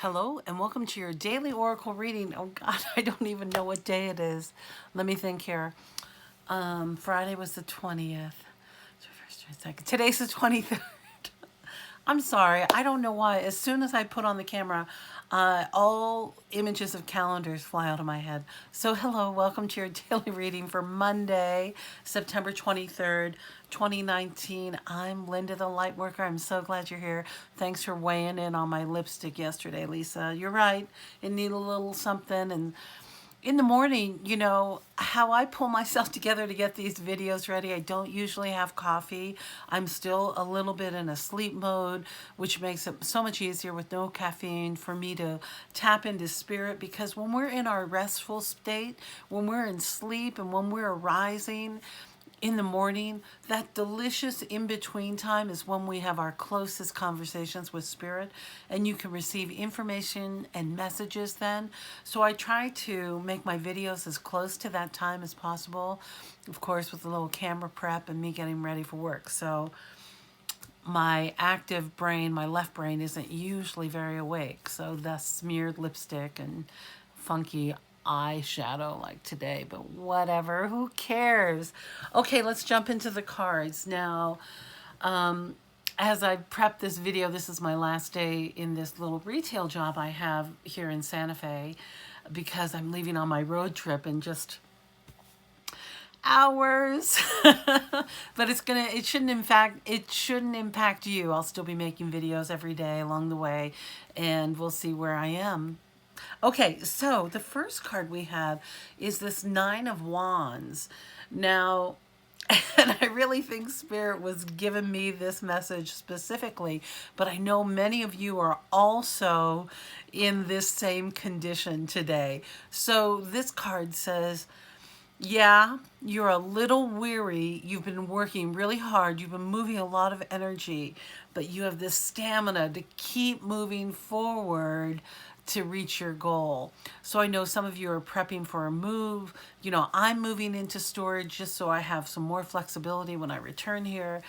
Hello and welcome to your daily oracle reading. Oh God, I don't even know what day it is. Let me think here. Friday was the 20th. Today's the 23rd. I'm sorry. I don't know why. As soon as I put on the camera, all images of calendars fly out of my head. So hello, welcome to your daily reading for Monday, September 23rd, 2019. I'm Linda the Lightworker. I'm so glad you're here. Thanks for weighing in on my lipstick yesterday, Lisa. You're right. It needed a little something, and in the morning, you know, how I pull myself together to get these videos ready, I don't usually have coffee. I'm still a little bit in a sleep mode, which makes it so much easier with no caffeine for me to tap into spirit, because when we're in our restful state, when we're in sleep and when we're arising in the morning, that delicious in-between time is when we have our closest conversations with spirit, and you can receive information and messages then. So I try to make my videos as close to that time as possible, of course with a little camera prep and me getting ready for work. So my active brain, my left brain, isn't usually very awake, so thus smeared lipstick and funky eyeshadow like today, but whatever, who cares? Okay, let's jump into the cards now. As I prep this video, this is my last day in this little retail job I have here in Santa Fe, because I'm leaving on my road trip in just hours. But it shouldn't impact you. I'll still be making videos every day along the way, and we'll see where I am. Okay, so the first card we have is this Nine of Wands. Now, and I really think Spirit was giving me this message specifically, but I know many of you are also in this same condition today. So this card says, yeah, you're a little weary. You've been working really hard. You've been moving a lot of energy, but you have this stamina to keep moving forward to reach your goal. So I know some of you are prepping for a move. You know, I'm moving into storage just so I have some more flexibility when I return here,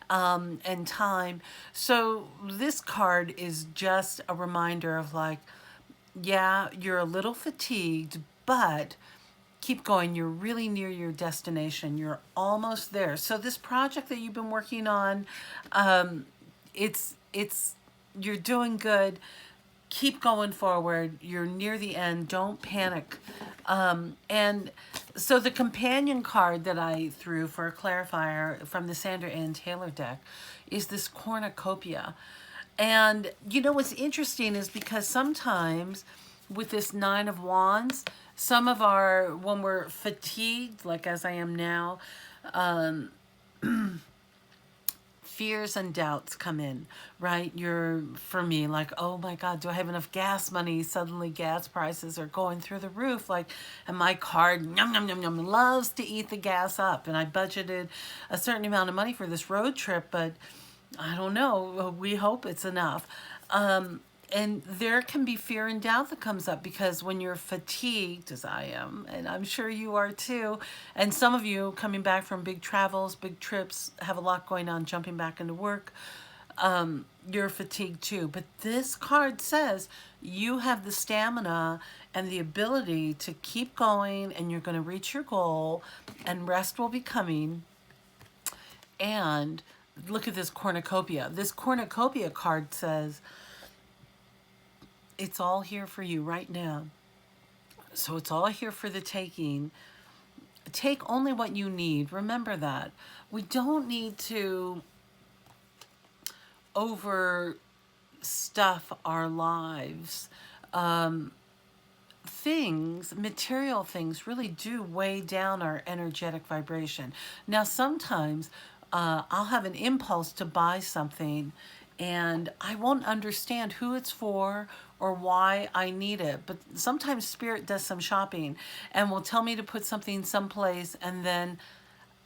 and time. So this card is just a reminder of like, yeah, you're a little fatigued, but keep going. You're really near your destination. You're almost there. So this project that you've been working on, it's you're doing good. Keep going forward. You're near the end. Don't panic. And so the companion card that I threw for a clarifier from the Sandra and Taylor deck is this cornucopia. And you know what's interesting is because sometimes with this Nine of Wands, some of our, when we're fatigued, like as I am now, fears and doubts come in, right? You're, for me, like, oh my God, do I have enough gas money? Suddenly gas prices are going through the roof. Like, and my card, yum, yum, yum, yum, loves to eat the gas up. And I budgeted a certain amount of money for this road trip, but I don't know. We hope it's enough. And there can be fear and doubt that comes up because when you're fatigued, as I am, and I'm sure you are too, and some of you coming back from big travels, big trips, have a lot going on, jumping back into work, you're fatigued too. But this card says you have the stamina and the ability to keep going, and you're going to reach your goal, and rest will be coming. And look at this cornucopia. This cornucopia card says, it's all here for you right now. So it's all here for the taking. Take only what you need. Remember that. We don't need to overstuff our lives. Things, material things, really do weigh down our energetic vibration. Now, sometimes I'll have an impulse to buy something and I won't understand who it's for or why I need it. But sometimes Spirit does some shopping and will tell me to put something someplace, and then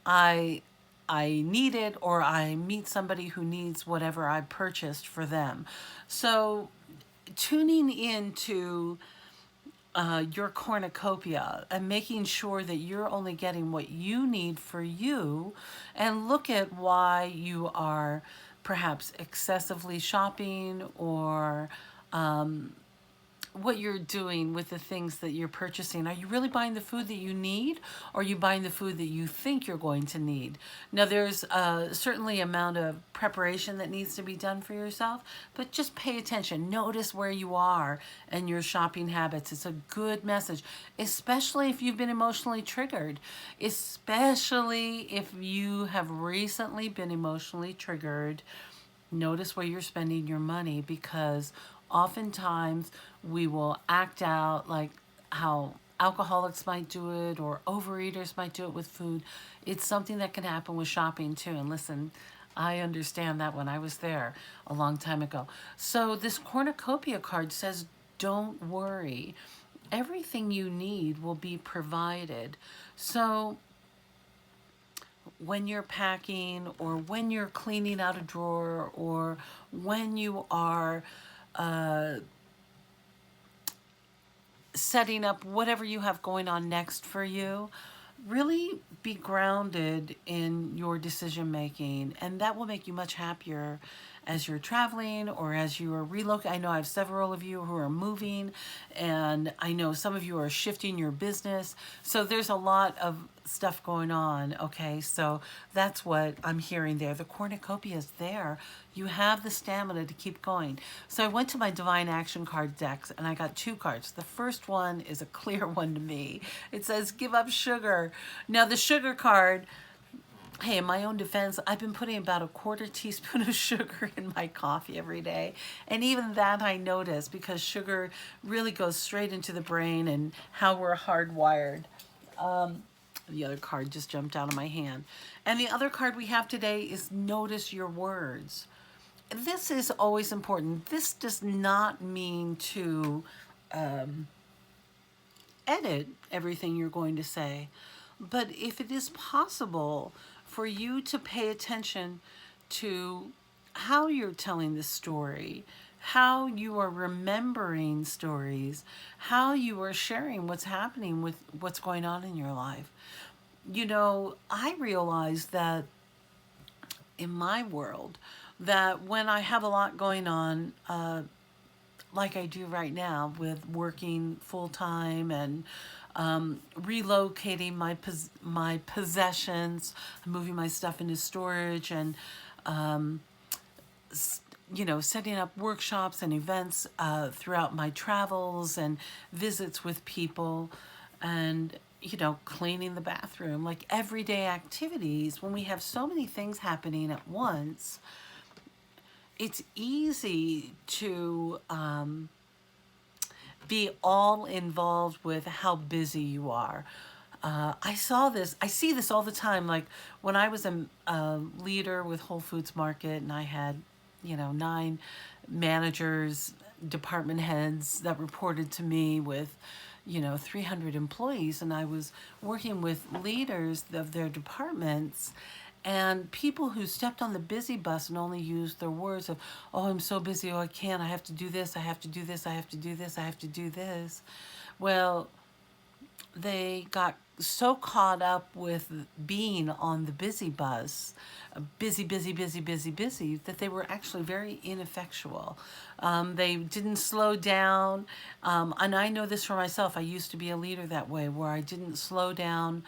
I need it, or I meet somebody who needs whatever I purchased for them. So tuning into your cornucopia and making sure that you're only getting what you need for you, and look at why you are perhaps excessively shopping, or what you're doing with the things that you're purchasing. Are you really buying the food that you need, or are you buying the food that you think you're going to need? Now, there's certainly amount of preparation that needs to be done for yourself, but just pay attention. Notice where you are and your shopping habits. It's a good message, especially if you've been emotionally triggered, especially if you have recently been emotionally triggered. Notice where you're spending your money, because oftentimes we will act out like how alcoholics might do it, or overeaters might do it with food. It's something that can happen with shopping too. And listen, I understand that when I was there a long time ago. So this cornucopia card says, don't worry. Everything you need will be provided. So when you're packing, or when you're cleaning out a drawer, or when you are setting up whatever you have going on next for you, really be grounded in your decision making, and that will make you much happier as you're traveling or as you are relocating. I know I have several of you who are moving, and I know some of you are shifting your business. So there's a lot of stuff going on, okay? So that's what I'm hearing there. The cornucopia is there. You have the stamina to keep going. So I went to my Divine Action card decks, and I got 2 cards. The first one is a clear one to me. It says, give up sugar. Now the sugar card, hey, in my own defense, I've been putting about a 1/4 teaspoon of sugar in my coffee every day. And even that I notice, because sugar really goes straight into the brain and how we're hardwired. The other card just jumped out of my hand. And the other card we have today is notice your words. This is always important. This does not mean to edit everything you're going to say. But if it is possible for you to pay attention to how you're telling the story, how you are remembering stories, how you are sharing what's happening with what's going on in your life. You know, I realize that in my world, that when I have a lot going on, like I do right now with working full-time and relocating my possessions, moving my stuff into storage, and you know, setting up workshops and events throughout my travels and visits with people, and you know, cleaning the bathroom, like everyday activities. When we have so many things happening at once, it's easy to be all involved with how busy you are. I see this all the time. Like when I was a leader with Whole Foods Market, and I had, you know, 9 managers, department heads that reported to me with, you know, 300 employees, and I was working with leaders of their departments, and people who stepped on the busy bus and only used their words of, oh, I'm so busy, oh, I can't, I have to do this, I have to do this, I have to do this, I have to do this. Well, they got so caught up with being on the busy bus, busy, busy, busy, busy, busy, that they were actually very ineffectual. They didn't slow down. And I know this for myself. I used to be a leader that way, where I didn't slow down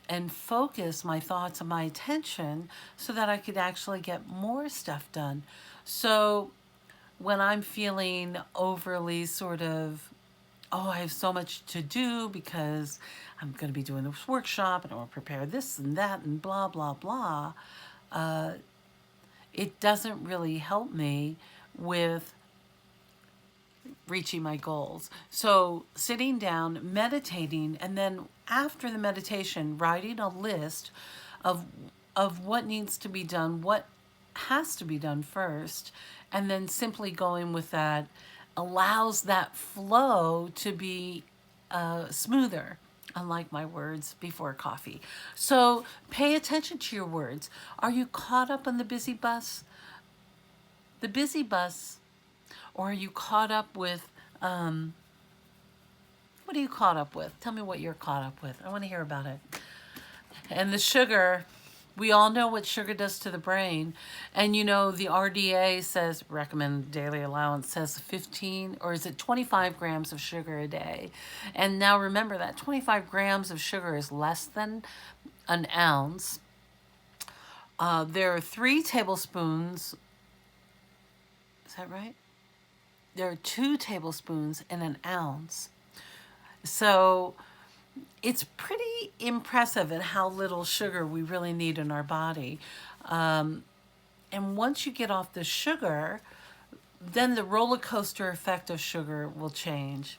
and focus my thoughts and my attention so that I could actually get more stuff done. So when I'm feeling overly sort of, oh, I have so much to do because I'm going to be doing this workshop and I want to prepare this and that and blah, blah, blah, it doesn't really help me with reaching my goals. So sitting down, meditating, and then after the meditation, writing a list of what needs to be done, what has to be done first, and then simply going with that allows that flow to be smoother, unlike my words before coffee. So pay attention to your words. Are you caught up on the busy bus? The busy bus, or are you caught up with, what are you caught up with? Tell me what you're caught up with. I want to hear about it. And the sugar, We all know what sugar does to the brain. And you know, the RDA says, recommended daily allowance says 15, or is it 25 grams of sugar a day? And now remember that 25 grams of sugar is less than an ounce. There are 3 tablespoons. Is that right? There are 2 tablespoons in an ounce. So it's pretty impressive at how little sugar we really need in our body. And once you get off the sugar, then the roller coaster effect of sugar will change.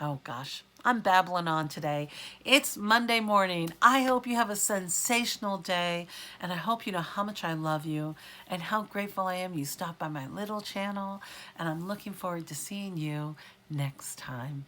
Oh gosh, I'm babbling on today. It's Monday morning. I hope you have a sensational day, and I hope you know how much I love you and how grateful I am you stopped by my little channel, and I'm looking forward to seeing you next time.